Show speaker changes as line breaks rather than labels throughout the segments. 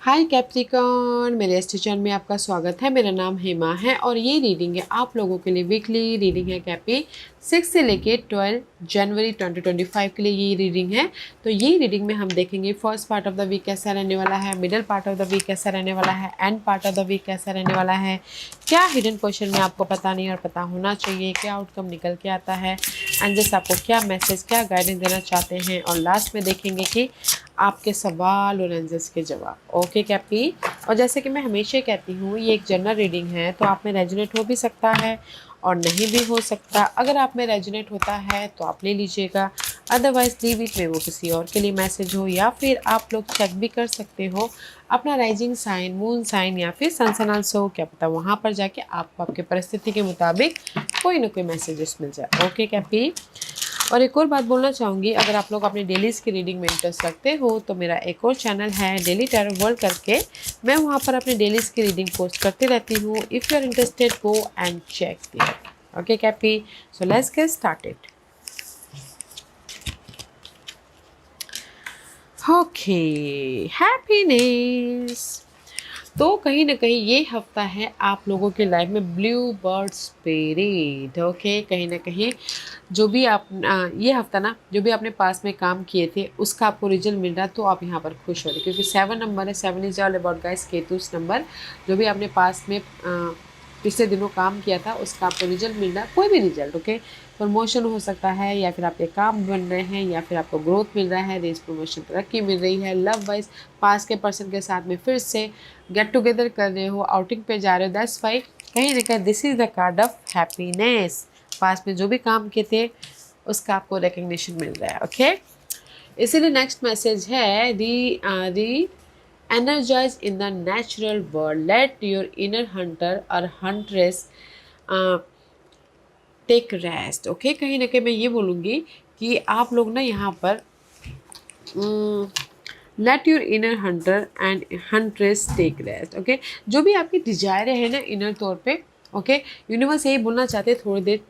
हाय Capricorn, मेरे इस channel में आपका स्वागत है। मेरा नाम हेमा है और ये रीडिंग है आप लोगों के लिए। वीकली रीडिंग है कैपी 6 से लेके 12 जनवरी 2025 के लिए ये रीडिंग है। तो ये रीडिंग में हम देखेंगे first part of the week कैसा रहने वाला है, middle part of the week कैसा रहने वाला है, end part of the week कैसा रहने वाला है, क्या हिडन क्वेश्चन में आपको पता नहीं और पता होना चाहिए, क्या आउटकम निकल के आता है, एंड जस्ट आपको क्या मैसेज, क्या गाइडेंस देना चाहते हैं, और लास्ट में देखेंगे कि आपके सवाल और आंसर्स के जवाब। ओके कैपी। और जैसे कि मैं हमेशा कहती हूँ, ये एक जनरल रीडिंग है, तो आप में रेजोनेट हो भी सकता है और नहीं भी हो सकता। अगर आप में रेजोनेट होता है तो आप ले लीजिएगा, अदरवाइज लीव इट में वो किसी और के लिए मैसेज हो, या फिर आप लोग चेक भी कर सकते हो अपना राइजिंग साइन, मून साइन या फिर सन ऑल्सो हो, क्या पता वहाँ पर जाके आपको आपके परिस्थिति के मुताबिक कोई ना कोई मैसेजेस मिल जाए। ओके कैपी। और एक और बात बोलना चाहूँगी, अगर आप लोग अपने डेलीज़ की रीडिंग में इंटरेस्ट रखते हो तो मेरा एक और चैनल है डेली टैरो वर्ल्ड करके, मैं वहाँ पर अपने डेलीज़ की रीडिंग पोस्ट करती रहती हूँ। If you are interested go and check there. Okay cappy, so let's get started. Okay, happiness. तो कहीं ना कहीं ये हफ्ता है आप लोगों की लाइफ में ब्लू बर्ड स्पिरिट। ओके, कहीं ना कहीं जो भी आप ये हफ्ता ना जो भी आपने पास में काम किए थे उसका आपको रिजल्ट मिल रहा है, तो आप यहाँ पर खुश हो रहे, क्योंकि 7 नंबर है। 7 is all about guys Ketu's number. जो भी आपने पास में पिछले दिनों काम किया था उसका आपको रिजल्ट मिल रहा है, कोई भी रिजल्ट। ओके, प्रमोशन हो सकता है, या फिर आपके काम बन रहे हैं, या फिर आपको ग्रोथ मिल रहा है, रेस प्रमोशन तरक्की मिल रही है। लव वाइज पास के पर्सन के साथ में फिर से गेट टुगेदर कर रहे हो, आउटिंग पे जा रहे हो, दैट्स वाई कहीं ना कहीं this is the card of happiness. पास में जो भी काम किए थे उसका आपको रिकग्निशन मिल रहा है। ओके, इसीलिए नेक्स्ट मैसेज है दी energize in the natural world, let your inner hunter or huntress take rest. Okay, कहीं ना कहीं मैं ये बोलूँगी कि आप लोग ना यहाँ पर let your inner hunter and huntress take rest. Okay, जो भी आपकी डिजायर है ना इनर तौर पे, ओके, यूनिवर्स यही बोलना चाहते हैं, थोड़ी देर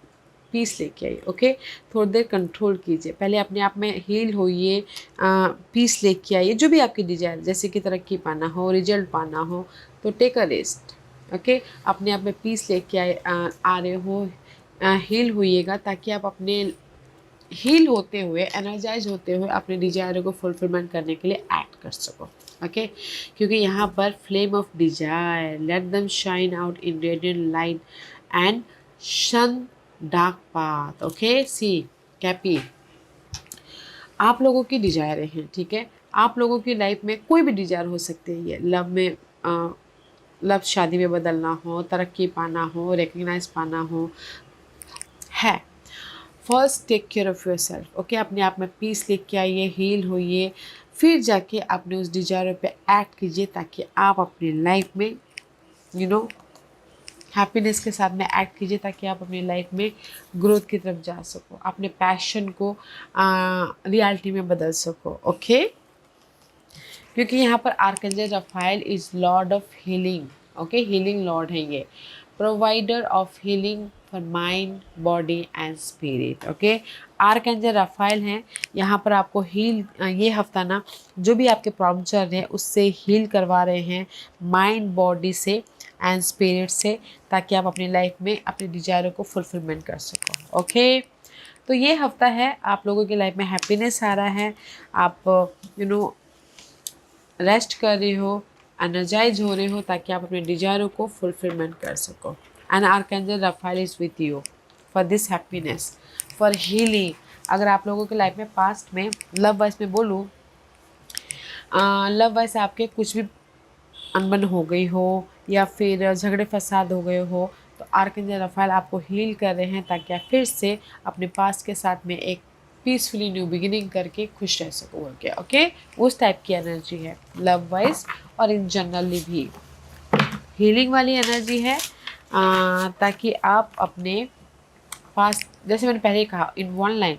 पीस लेके आइए। ओके, थोड़ी देर कंट्रोल कीजिए, पहले अपने आप में हील होइए, पीस लेके आइए। जो भी आपकी डिजायर, जैसे कि तरक्की पाना हो, रिजल्ट पाना हो, तो टेक अ रेस्ट। ओके, अपने आप में पीस लेके आ रहे हो, हील होइएगा, ताकि आप अपने हील होते हुए, एनर्जाइज होते हुए अपने डिजायर को फुलफिलमेंट करने के लिए एक्ट कर सको। ओके, क्योंकि यहाँ पर flame of desire, let them shine out in radiant light and शन डार्क पाथ। ओके, सी कैपी, आप लोगों की डिजायरें हैं, ठीक है। आप लोगों की लाइफ में कोई भी डिजायर हो सकती है। ये लव में लव शादी में बदलना हो, तरक्की पाना हो, रिकग्नाइज पाना हो, है। First take care of yourself. Okay, अपने आप में पीस लेके आइए, हील होइए, फिर जाके अपने उस डिजायर पे एक्ट कीजिए, ताकि आप अपनी लाइफ में हैप्पीनेस के साथ में एक्ट कीजिए, ताकि आप अपनी लाइफ में ग्रोथ की तरफ जा सको, अपने पैशन को रियलिटी में बदल सको। ओके, क्योंकि यहाँ पर archangel Rafale is Lord of healing. Okay, healing Lord है ये, provider of healing for mind, body and spirit. Okay, archangel Rafale हैं यहाँ पर आपको हील, ये हफ्ता ना जो भी आपके प्रॉब्लम चल रहे हैं उससे हील करवा रहे हैं, माइंड, बॉडी से एंड स्पिरिट से, ताकि आप अपनी लाइफ में अपने डिजायरों को फुलफिलमेंट कर सको। ओके, तो ये हफ्ता है आप लोगों की लाइफ में हैप्पीनेस आ रहा है, आप रेस्ट कर रहे हो, एनर्जाइज हो रहे हो, ताकि आप अपने डिजायरों को फुलफिलमेंट कर सको। And archangel Rafale is with you for this happiness, for healing. अगर आप लोगों की लाइफ में पास्ट में लव वाइज में बोलूँ, लव वाइज आपके कुछ भी अनबन हो गई हो, या फिर झगड़े फसाद हो गए हो, तो आर्कएंजल रफाइल आपको हील कर रहे हैं, ताकि आप फिर से अपने पास्ट के साथ में एक पीसफुली न्यू बिगिनिंग करके खुश रह सको बोल के। ओके, उस टाइप की एनर्जी है लव वाइज, और इन जनरली भी हीलिंग वाली एनर्जी है, ताकि आप अपने पास्ट, जैसे मैंने पहले कहा इन वन लाइन,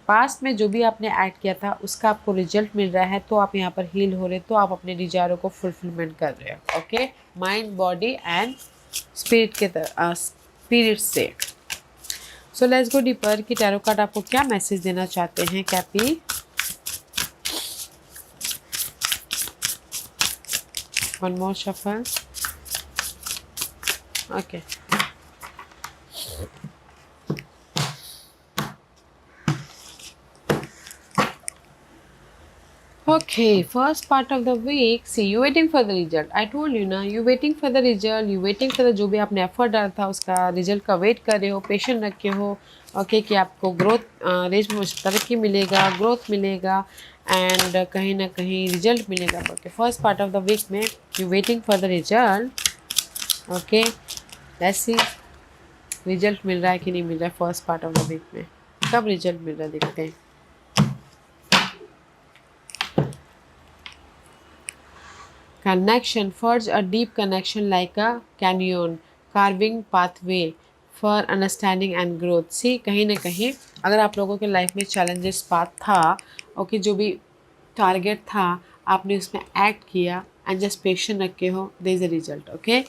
पास्ट में जो भी आपने एक्ट किया था उसका आपको रिजल्ट मिल रहा है, तो आप यहाँ पर हील हो रहे, तो आप अपने डिजायरों को फुलफिलमेंट कर रहे हो। Okay, mind, body and spirit के स्पिरिट से। सो लेट्स गो डीपर कि टैरो कार्ड आपको क्या मैसेज देना चाहते हैं cappy. One more shuffle. Okay. Okay, first part of the week. See, you waiting for the result. I told you ना, you waiting for the result. You waiting for the जो भी आपने effort डाला था उसका रिजल्ट का wait कर रहे हो, पेशेंट रखे हो. ओके कि आपको ग्रोथ रेंज में तरक्की मिलेगा, ग्रोथ मिलेगा एंड कहीं ना कहीं रिजल्ट मिलेगा. Okay, first part of the week में you waiting for the result. Okay, let's see result मिल रहा है कि नहीं मिल रहा है. First part of the week में कब रिजल्ट मिल रहा है देखते हैं. Connection, forge a deep connection like a canyon, carving pathway for understanding and growth. See, कहीं ना कहीं अगर आप लोगों के लाइफ में चैलेंजेस पाथ था, ओके, जो भी टारगेट था आपने उसमें एक्ट किया एंड जस्ट पेशेंट रखे हो, there is a result. Okay,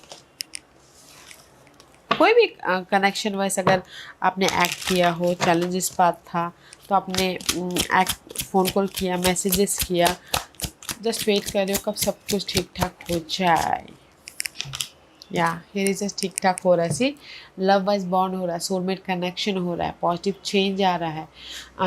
कोई भी कनेक्शन वाइज अगर आपने एक्ट किया हो, चैलेंजेस पाथ था तो आपने एक्ट फ़ोन कॉल किया, मैसेजेस किया, जस्ट वेट कर रहे हो कब सब कुछ ठीक ठाक हो जाए. या हियर इज जस्ट ठीक ठाक हो रहा है. सी, लव वाइज बॉन्ड हो रहा है, सोलमेट कनेक्शन हो रहा है, पॉजिटिव चेंज आ रहा है,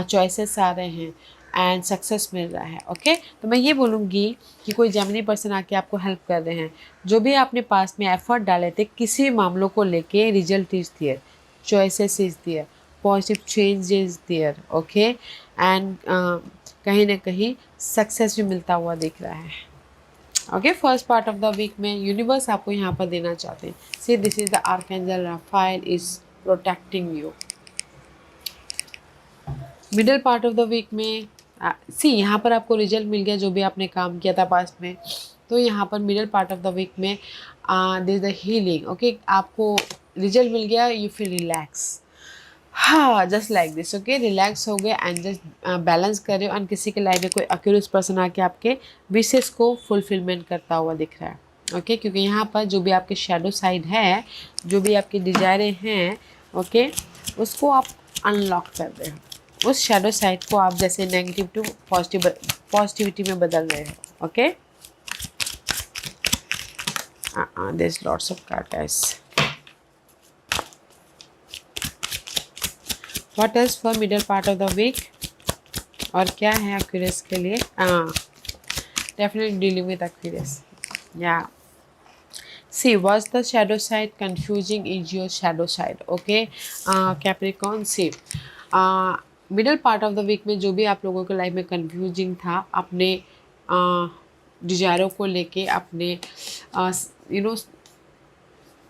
चॉइसेस आ रहे हैं एंड सक्सेस मिल रहा है. ओके, तो मैं ये बोलूँगी कि कोई जेमिनी पर्सन आके आपको हेल्प कर रहे हैं. जो भी आपने पास में एफर्ट डाले थे किसी भी मामलों को लेके, result is there, choices is there, positive change is there. Okay, and कहीं ना कहीं सक्सेस भी मिलता हुआ दिख रहा है. Okay, first part of the week में यूनिवर्स आपको यहाँ पर देना चाहते हैं. See, this is the archangel Raphael is protecting you. Middle part of the week में सी यहाँ पर आपको रिजल्ट मिल गया जो भी आपने काम किया था पास्ट में. तो यहाँ पर middle part of the week में दिस द हीलिंग. ओके, आपको रिजल्ट मिल गया, यू फील रिलैक्स. हाँ, just like this. Okay, relax हो गए एंड जस्ट बैलेंस कर रहे हो एंड किसी के लाइफ में कोई अक्यूरेट पर्सन आके आपके विशेष को फुलफिलमेंट करता हुआ दिख रहा है. ओके, क्योंकि यहाँ पर जो भी आपके शैडो साइड है, जो भी आपकी डिजायरें हैं, ओके, उसको आप अनलॉक कर रहे हो. उस शैडो साइड को आप जैसे नेगेटिव टू पॉजिटिविटी में बदल रहे हो. Okay, there is lots of card guys. What else for middle part of the week? और क्या है Aquarius के लिए? Definitely dealing with Aquarius. Yeah. See, was the shadow side confusing? Is your shadow side? Okay. Capricorn, see. Middle part of the week में जो भी आप लोगों के लाइफ में कंफ्यूजिंग था, अपने डिजायरों को लेके, अपने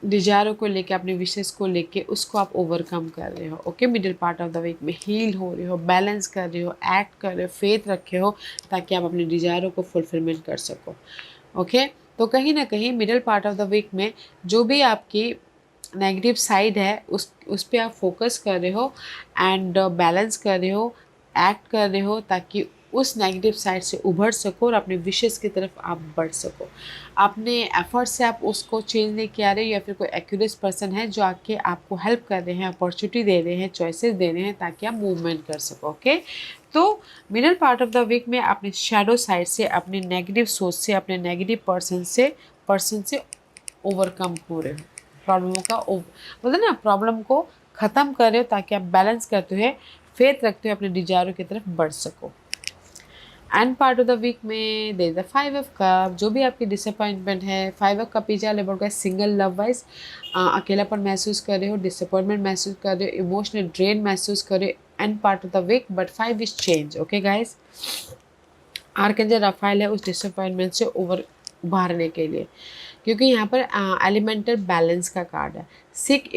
डिजायरों को लेके, अपने विशेष को लेके, उसको आप ओवरकम कर रहे हो. Okay, middle part of the week में हील हो रहे हो, बैलेंस कर रहे हो, एक्ट कर रहे हो, फेथ रखे हो ताकि आप अपने डिजायरों को फुलफिलमेंट कर सको. ओके, तो कहीं ना कहीं middle part of the week में जो भी आपकी नेगेटिव साइड है उस पर आप फोकस कर रहे हो एंड बैलेंस कर रहे हो, एक्ट कर रहे हो ताकि उस नेगेटिव साइड से उभर सको और अपने विशेष की तरफ आप बढ़ सको. अपने एफर्ट से आप उसको चेंज नहीं किया रहे हो या फिर कोई एक्यूरेट पर्सन है जो आके आपको हेल्प कर रहे हैं, अपॉर्चुनिटी दे रहे हैं, चॉइसेस दे रहे हैं ताकि आप मूवमेंट कर सको. ओके, तो middle part of the week में अपने शैडो साइड से, अपने नेगेटिव सोच से, अपने नेगेटिव पर्सन से ओवरकम हो रहे हो. प्रॉब्लमों का बोलते ना, प्रॉब्लम को ख़त्म कर रहे हो ताकि आप बैलेंस करते हुए, फेथ रखते हुए अपने डिजायरों की तरफ बढ़ सको. End part of the week में there is the 5 of cup. जो भी आपकी डिसअपॉइंटमेंट है, 5 of cup is all about single love wise. अकेलापन महसूस कर रहे हो, डिसअपॉइंटमेंट महसूस कर रहे हो, इमोशनल ड्रेन महसूस कर रहे हो. End part of the week but 5 is change. Okay guys, archangel Raphael है उस डिसअपॉइंटमेंट से उभारने के लिए, क्योंकि यहाँ पर एलिमेंटल बैलेंस का कार्ड है. Seek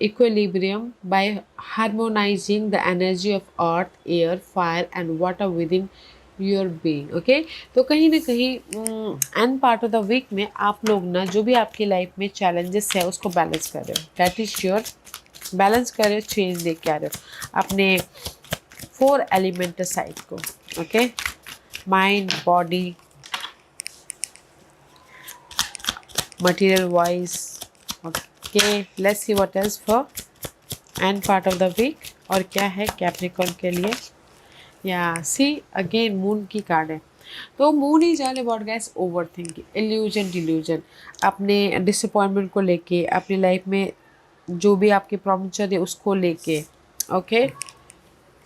equilibrium by harmonising the energy of earth, air, fire and water within your being. Okay, तो कहीं ना कहीं end part of the week में आप लोग ना जो भी आपकी लाइफ में चैलेंजेस है उसको बैलेंस कर रहे हो. दैट इज श्योर, बैलेंस कर रहे हो, चेंज लेके आ रहे हो अपने 4 एलिमेंटल साइड को. Okay, mind, body, material wise. Okay, let's see what else for end part of the week. और क्या है कैप्रिकॉर्न के लिए. या सी अगेन मून की कार्ड है. तो moon is all about guys over thinking, illusion, delusion, अपने डिसअपॉइंटमेंट को लेके, अपनी लाइफ में जो भी आपकी प्रॉब्लम चल रही है उसको लेके। Okay,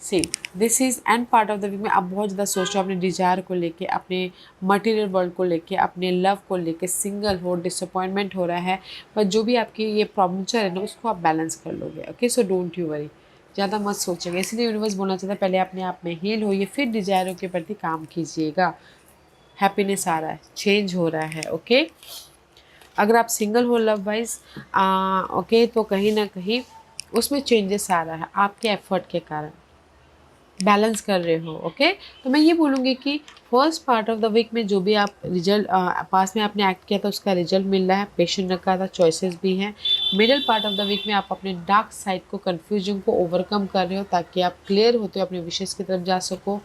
see this is end part of the week में आप बहुत ज़्यादा सोच रहे हो अपने डिजायर को लेके, अपने मटेरियल वर्ल्ड को लेके, अपने लव को लेके, सिंगल हो, डिसअपॉइंटमेंट हो रहा है, पर जो भी आपकी ये प्रॉब्लम चल रही है ना उसको आप बैलेंस कर लोगे। Okay, so don't you worry, ज़्यादा मत सोचेंगे। इसलिए यूनिवर्स बोलना चाहता है पहले अपने आप में हील होइए, फिर डिजायरों के प्रति काम कीजिएगा। हैप्पीनेस आ रहा है, चेंज हो रहा है। ओके, अगर आप सिंगल हो लव वाइज, ओके, तो कहीं ना कहीं उसमें चेंजेस आ रहा है आपके एफर्ट के कारण, बैलेंस कर रहे हो। ओके, तो मैं ये बोलूँगी कि first part of the week में जो भी आप रिजल्ट पास में आपने एक्ट किया था उसका रिजल्ट मिल रहा है, पेशेंट रखा था, चॉइसेस भी हैं। Middle part of the week में आप अपने डार्क साइड को, कन्फ्यूजन को ओवरकम कर रहे हो ताकि आप क्लियर होते हो अपने विशेष की तरफ जा सको।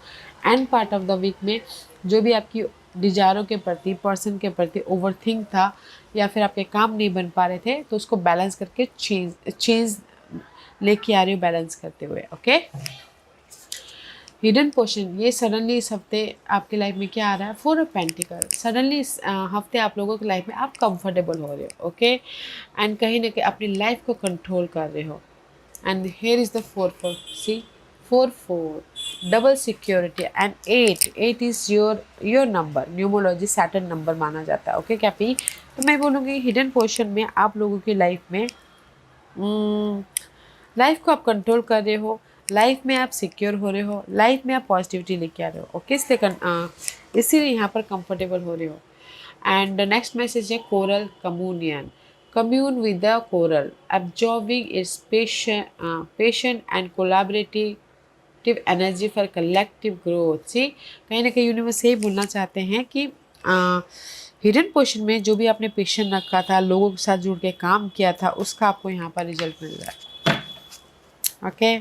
End part of the week में जो भी आपकी डिजायरों के प्रति, पर्सन के प्रति ओवरथिंक था या फिर आपके काम नहीं बन पा रहे थे, तो उसको बैलेंस करके चेंज लेके आ रही हो, बैलेंस करते हुए। ओके, हिडन पोर्शन, ये सडनली इस हफ्ते आपकी लाइफ में क्या आ रहा है, 4 ऑफ पेंटिकल। सडनली इस हफ्ते आप लोगों की लाइफ में आप कंफर्टेबल हो रहे हो। ओके, एंड कहीं ना कहीं अपनी लाइफ को कंट्रोल कर रहे हो। And here is the 4 see 4 double security and 8 is your number, numerology Saturn number माना जाता है। ओके कैपी, तो मैं बोलूँगी हिडन पोर्शन में आप लोगों की लाइफ में लाइफ को आप कंट्रोल कर रहे हो, लाइफ में आप सिक्योर हो रहे हो, लाइफ में आप पॉजिटिविटी लेके आ रहे हो। ओके, इसीलिए यहाँ पर कंफर्टेबल हो रहे हो। एंड नेक्स्ट मैसेज है coral communion, commune with the coral, absorbing its patient and collaborative energy for collective growth। सी कहीं ना कहीं यूनिवर्स यही बोलना चाहते हैं कि हिडन पोर्शन में जो भी आपने पेशेंट रखा था, लोगों के साथ जुड़ के काम किया था, उसका आपको यहाँ पर रिजल्ट मिल रहा है। ओके,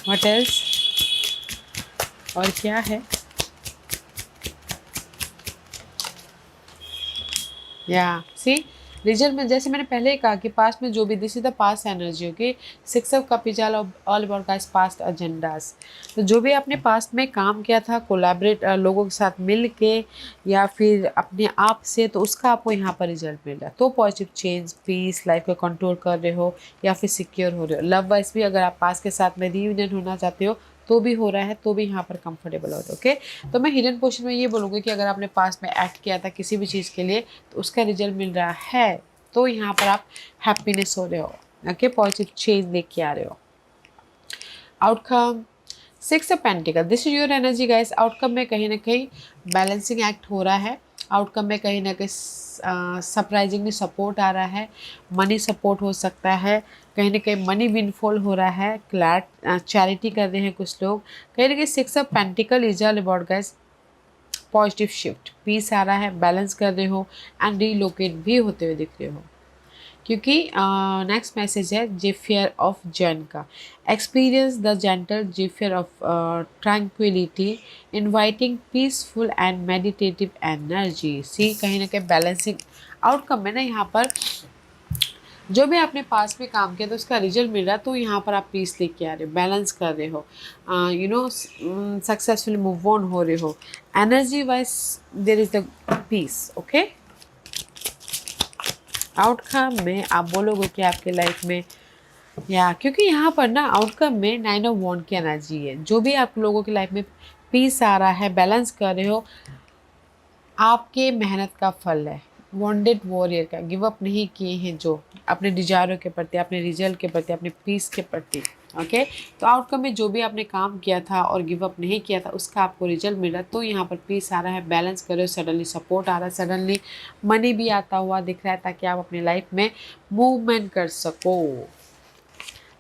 व्हाट एल्स, और क्या है, या सी रिजल्ट में जैसे मैंने पहले ही कहा कि पास्ट में जो भी, this is the past energy. Okay, 6 of cup is all about guys past agendas. तो जो भी आपने पास्ट में काम किया था, कोलैबोरेट लोगों के साथ मिल के या फिर अपने आप से, तो उसका आपको यहाँ पर रिजल्ट मिल रहा है। तो पॉजिटिव चेंज, पीस, लाइफ को कंट्रोल कर रहे हो या फिर सिक्योर हो रहे हो। लव वाइज भी अगर आप पास्ट के साथ में रीयूनियन होना चाहते हो तो भी हो रहा है, तो भी यहाँ पर कंफर्टेबल हो रहे हो। ओके, तो मैं हिडन पोर्शन में ये बोलूँगी कि अगर आपने पास्ट में एक्ट किया था किसी भी चीज़ के लिए तो उसका रिजल्ट मिल रहा है, तो यहाँ पर आप हैप्पीनेस हो रहे हो। ओके, पॉजिटिव चेंज लेके आ रहे हो। Outcome 6 of pentacle, this is your energy guys. Outcome में कहीं ना कहीं बैलेंसिंग एक्ट हो रहा है। आउटकम में कहीं ना कहीं सरप्राइजिंगली सपोर्ट आ रहा है, मनी सपोर्ट हो सकता है, कहीं ना कहीं मनी विनफॉल हो रहा है, चैरिटी कर रहे हैं कुछ लोग। कहीं ना कहीं 6 of pentacle is all about guys positive shift, peace आ रहा है, बैलेंस कर रहे हो एंड रीलोकेट भी होते हुए दिख रहे हो। क्योंकि नेक्स्ट मैसेज है जिफियर ऑफ जैन का, experience the gentle zephyr of tranquility, inviting peaceful and meditative energy. See कहीं ना कहीं बैलेंसिंग आउटकम में ना यहाँ पर जो भी आपने पास में काम किया तो उसका रिजल्ट मिल रहा है, तो यहाँ पर आप पीस लेके आ रहे हो, बैलेंस कर रहे हो, you know successfully move on हो रहे हो। Energy wise there is the peace. Okay, outcome में आप बोलोगे कि आपके लाइफ में, या क्योंकि यहाँ पर ना आउटकम में 9 ऑफ वॉन्ड की एनर्जी है। जो भी आप लोगों की लाइफ में पीस आ रहा है, बैलेंस कर रहे हो, आपके मेहनत का फल है। वॉन्डेड वॉरियर का, गिव अप नहीं किए हैं जो अपने डिजायरों के प्रति, अपने रिजल्ट के प्रति, अपने पीस के प्रति। ओके, तो आउटकम में जो भी आपने काम किया था और गिव अप नहीं किया था उसका आपको रिजल्ट मिल रहा है, तो यहाँ पर पीस आ रहा है, बैलेंस करो, सडनली सपोर्ट आ रहा है, सडनली मनी भी आता हुआ दिख रहा है ताकि आप अपनी लाइफ में मूवमेंट कर सको।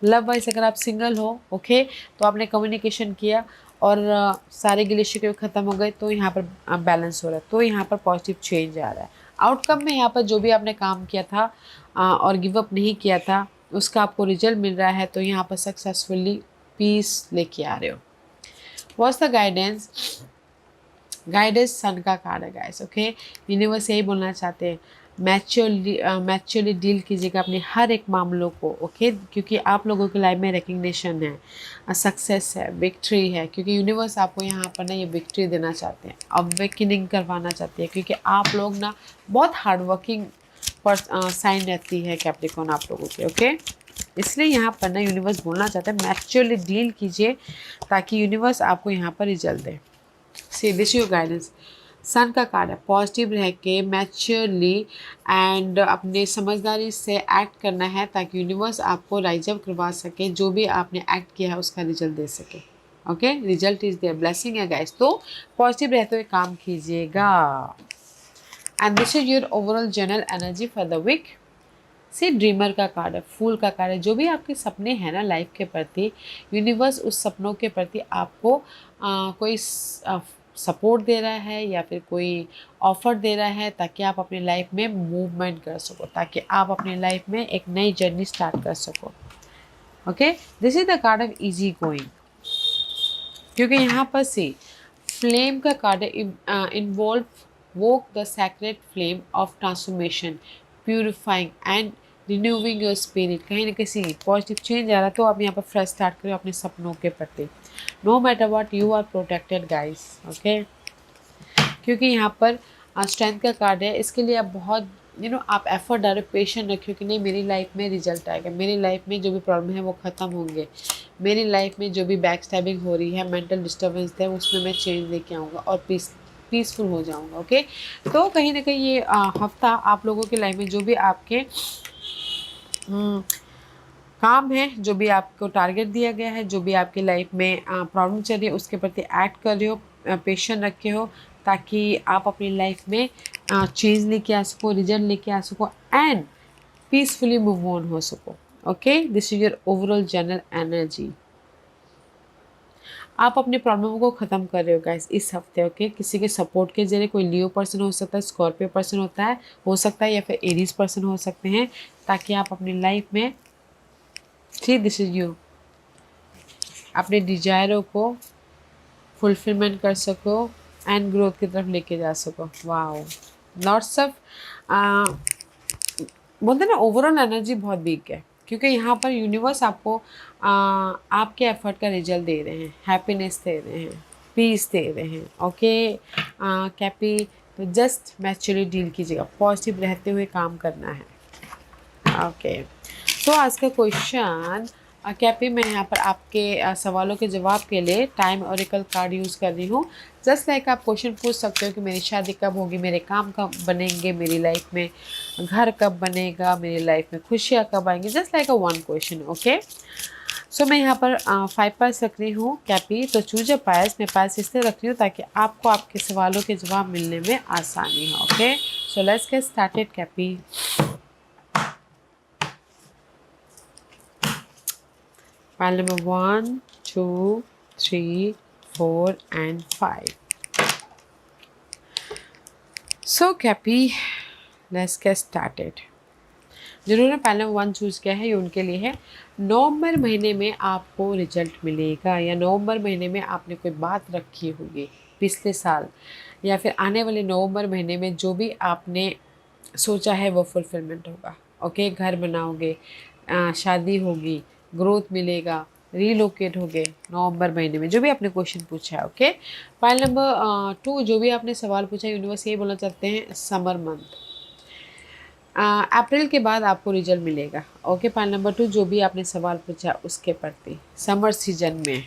लव वाइज अगर आप सिंगल हो, ओके, तो आपने कम्युनिकेशन किया और सारे गिले शिकवे ख़त्म हो गए, तो यहाँ पर बैलेंस हो रहा है, तो यहाँ पर पॉजिटिव चेंज आ रहा है। आउटकम में यहाँ पर जो भी आपने काम किया था और गिव अप नहीं किया था उसका आपको रिजल्ट मिल रहा है, तो यहाँ पर सक्सेसफुली पीस लेके आ रहे हो। What's the guidance, guidance sun का कार्ड है गाइस। ओके, यूनिवर्स यही बोलना चाहते हैं मैच्योरली डील कीजिएगा अपने हर एक मामलों को, ओके, क्योंकि आप लोगों की लाइफ में रिकग्निशन है, सक्सेस है, विक्ट्री है, क्योंकि यूनिवर्स आपको यहाँ पर ना ये विक्ट्री देना चाहते हैं, अवेकनिंग करवाना चाहते हैं, क्योंकि आप लोग ना बहुत हार्ड वर्किंग पर साइन रहती है कैप्रिकॉर्न आप लोगों के, ओके। इसलिए यहाँ पर ना यूनिवर्स बोलना चाहता है मैच्योरली डील कीजिए ताकि यूनिवर्स आपको यहाँ पर रिजल्ट दे। See this your guidance. Sun का कार्ड है, पॉजिटिव रह के मैच्योरली एंड अपने समझदारी से एक्ट करना है ताकि यूनिवर्स आपको राइज अप करवा सके, जो भी आपने एक्ट किया है उसका रिजल्ट दे सके, okay. Result is there, blessing है गाइस, तो पॉजिटिव रहते हुए काम कीजिएगा। And this is your overall general energy for the week. See dreamer का कार्ड है, फूल का कार्ड है, जो भी आपके सपने हैं ना लाइफ के प्रति, यूनिवर्स उस सपनों के प्रति आपको कोई सपोर्ट दे रहा है या फिर कोई ऑफर दे रहा है ताकि आप अपनी लाइफ में मूवमेंट कर सको, ताकि आप अपनी लाइफ में एक नई जर्नी स्टार्ट कर सको, okay. This is the card of easy going, क्योंकि यहाँ पर से फ्लेम का कार्ड है, involve woke the sacred flame of transformation, purifying and renewing your spirit. कहीं ना कहीं पॉजिटिव चेंज आ रहा है, तो आप यहाँ पर फ्रेश स्टार्ट करें अपने सपनों के प्रति। No matter what, you are protected guys, okay. क्योंकि यहाँ पर स्ट्रेंथ का कार्ड है, इसके लिए आप बहुत आप एफर्ट डालो, पेशेंट रखियो कि नहीं मेरी लाइफ में रिजल्ट आएगा, मेरी लाइफ में जो भी प्रॉब्लम है वो ख़त्म होंगे, मेरी लाइफ में जो भी बैक स्टैबिंग हो रही है, मेंटल डिस्टर्बेंस है, उसमें मैं चेंज लेके आऊँगा और पीसफुल हो जाऊँगा, ओके। तो कहीं ना कहीं ये हफ्ता आप लोगों की लाइफ में जो भी आपके काम है, जो भी आपको टारगेट दिया गया है, जो भी आपकी लाइफ में प्रॉब्लम चल रही है, उसके प्रति एक्ट कर रहे हो, पेशेंट रखे हो, ताकि आप अपनी लाइफ में चेंज लेके आ सको, रिजल्ट लेके आ सको एंड पीसफुली मूव ऑन हो सको, okay. This is your overall general energy. आप अपने प्रॉब्लम को ख़त्म कर रहे हो गाइस इस हफ्ते, ओके। किसी के सपोर्ट के जरिए, कोई लियो पर्सन हो सकता है, स्कॉर्पियो पर्सन हो सकता है या फिर एरीज पर्सन हो सकते हैं, ताकि आप अपनी लाइफ में दिस इज यू अपने डिजायरों को फुलफिलमेंट कर सको एंड ग्रोथ की तरफ लेके जा सको। वाओ, लॉट्स ऑफ बोलते ना ओवरऑल एनर्जी बहुत वीक है, क्योंकि यहाँ पर यूनिवर्स आपको आपके एफर्ट का रिजल्ट दे रहे हैं, हैप्पीनेस दे रहे हैं, पीस दे रहे हैं, ओके। कैपी, तो जस्ट मैच्योरली डील कीजिएगा, पॉजिटिव रहते हुए काम करना है, ओके। तो आज का क्वेश्चन कैपी, मैं यहाँ पर आपके सवालों के जवाब के लिए टाइम ऑरेकल कार्ड यूज़ कर रही हूँ। जस्ट लाइक आप क्वेश्चन पूछ सकते हो कि मेरी शादी कब होगी, मेरे काम कब बनेंगे, मेरी लाइफ में घर कब बनेगा, मेरी लाइफ में खुशियाँ कब आएंगी, just like a one question, okay. So मैं यहाँ पर 5 पास रख रही हूँ कैपी, तो चूज अ पास। मैं पास इसलिए रख रही हूँ ताकि आपको आपके सवालों के जवाब मिलने में आसानी हो, okay. So let's get started कैपी। Pile number 1, 2, 3, 4 and 5. So Cappy, let's get started. जिन्होंने पाइल नंबर 1 चूज़ किया है ये उनके लिए है। नवंबर महीने में आपको रिजल्ट मिलेगा, या नवंबर महीने में आपने कोई बात रखी होगी पिछले साल, या फिर आने वाले नवंबर महीने में जो भी आपने सोचा है वो फुलफिलमेंट होगा, ओके। घर बनाओगे, शादी होगी, ग्रोथ मिलेगा, रीलोकेट हो गए नवंबर महीने में, जो भी आपने क्वेश्चन पूछा है, ओके। पाइल नंबर 2, जो भी आपने सवाल पूछा, यूनिवर्स ये बोलना चाहते हैं समर मंथ, अप्रैल के बाद आपको रिजल्ट मिलेगा, ओके। पाइल नंबर 2, जो भी आपने सवाल पूछा उसके प्रति समर सीजन में।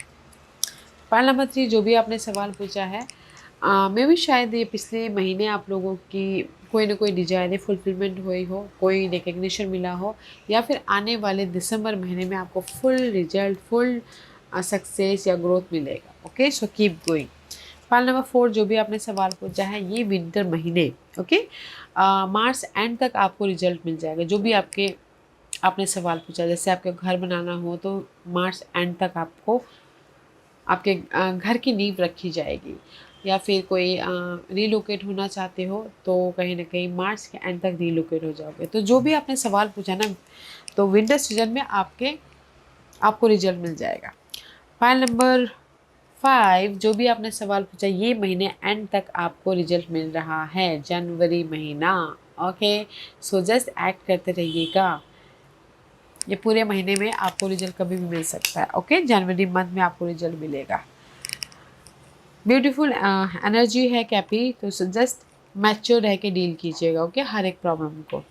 पाइल नंबर 3, जो भी आपने सवाल पूछा है, मे भी शायद ये पिछले महीने आप लोगों की कोई ना कोई डिजायर फुलफिलमेंट हुई हो, कोई रिकग्निशन मिला हो, या फिर आने वाले दिसंबर महीने में आपको फुल रिजल्ट, फुल सक्सेस या ग्रोथ मिलेगा, okay. So keep going. Pile number 4, जो भी आपने सवाल पूछा है, ये विंटर महीने, ओके, मार्च एंड तक आपको रिजल्ट मिल जाएगा। जो भी आपने सवाल पूछा, जैसे आपके घर बनाना हो तो मार्च एंड तक आपको आपके घर की नींव रखी जाएगी, या फिर कोई रीलोकेट होना चाहते हो तो कहीं ना कहीं मार्च के एंड तक रीलोकेट हो जाओगे। तो जो भी आपने सवाल पूछा ना, तो विंटर सीजन में आपको रिजल्ट मिल जाएगा। फाइल नंबर 5, जो भी आपने सवाल पूछा, ये महीने एंड तक आपको रिजल्ट मिल रहा है, जनवरी महीना, ओके, सो जस्ट एक्ट करते रहिएगा। ये पूरे महीने में आपको रिजल्ट कभी भी मिल सकता है। ओके, जनवरी मंथ में आपको रिजल्ट मिलेगा। ब्यूटीफुल एनर्जी है कैपी, तो जस्ट मैच्योर रह के डील कीजिएगा। ओके, हर एक प्रॉब्लम को।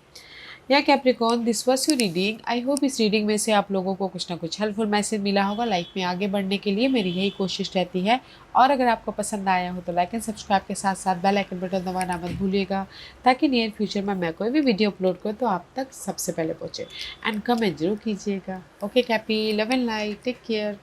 या Capricorn, this was your reading. I hope इस रीडिंग में से आप लोगों को कुछ ना कुछ हेल्पफुल मैसेज मिला होगा। लाइफ में आगे बढ़ने के लिए मेरी यही कोशिश रहती है। और अगर आपको पसंद आया हो तो लाइक एंड सब्सक्राइब के साथ साथ बेल आइकन बटन दबाना मत भूलिएगा, ताकि नियर फ्यूचर में मैं कोई भी वीडियो अपलोड करूँ तो आप तक सबसे पहले पहुँचे। एंड कमेंट जरूर कीजिएगा। ओके कैपी, love and light, take care.